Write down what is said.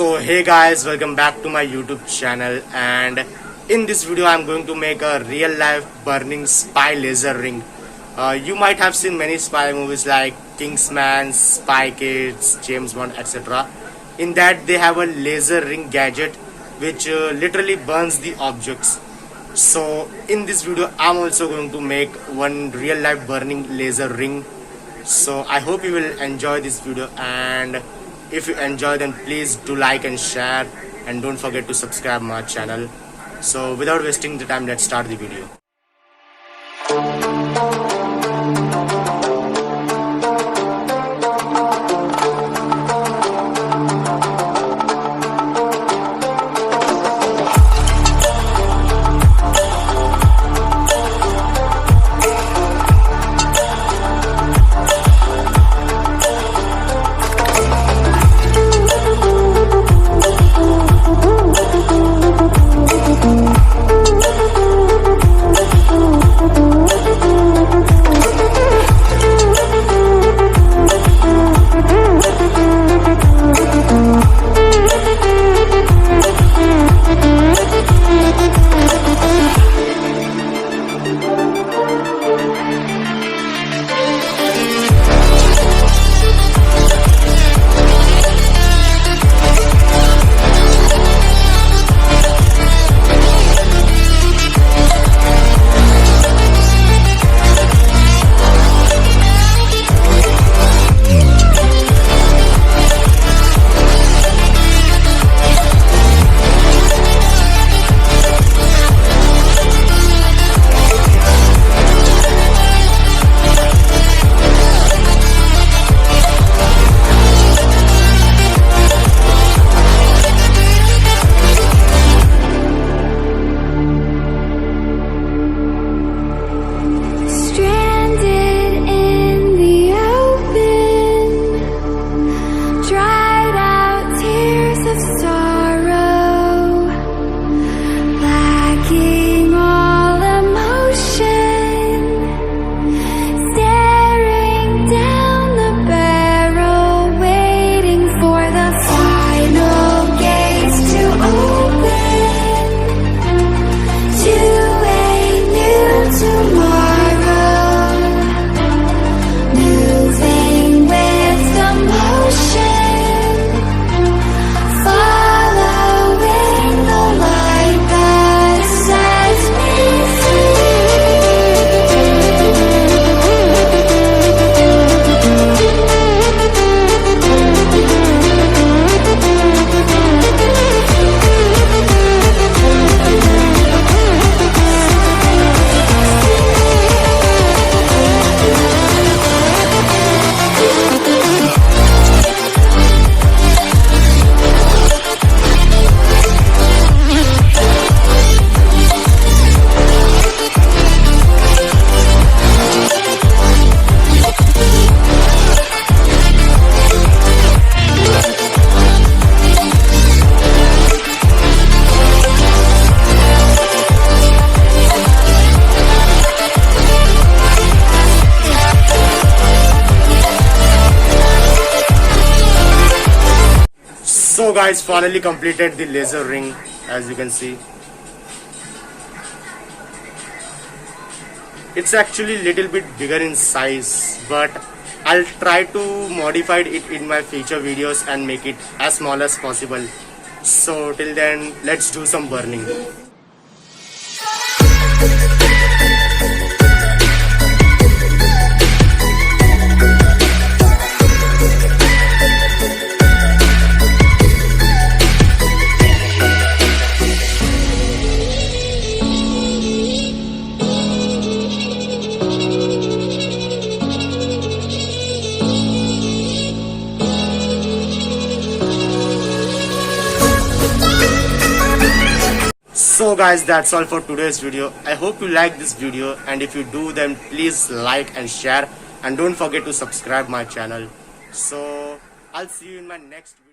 So hey guys, welcome back to my YouTube channel, and in this video I'm going to make a real life burning spy laser ring. You might have seen many spy movies like Kingsman, Spy Kids, James Bond, etc. In that they have a laser ring gadget which literally burns the objects. So in this video I'm also going to make one real life burning laser ring. So I hope you will enjoy this video, and if you enjoy then please do like and share, and don't forget to subscribe my channel. So without wasting the time, let's start the video. So guys, finally completed the laser ring, as you can see. It's actually little bit bigger in size, but I'll try to modify it in my future videos and make it as small as possible. So till then, let's do some burning. So guys, that's all for today's video. I hope you like this video, and if you do then please like and share, and don't forget to subscribe my channel. So I'll see you in my next video.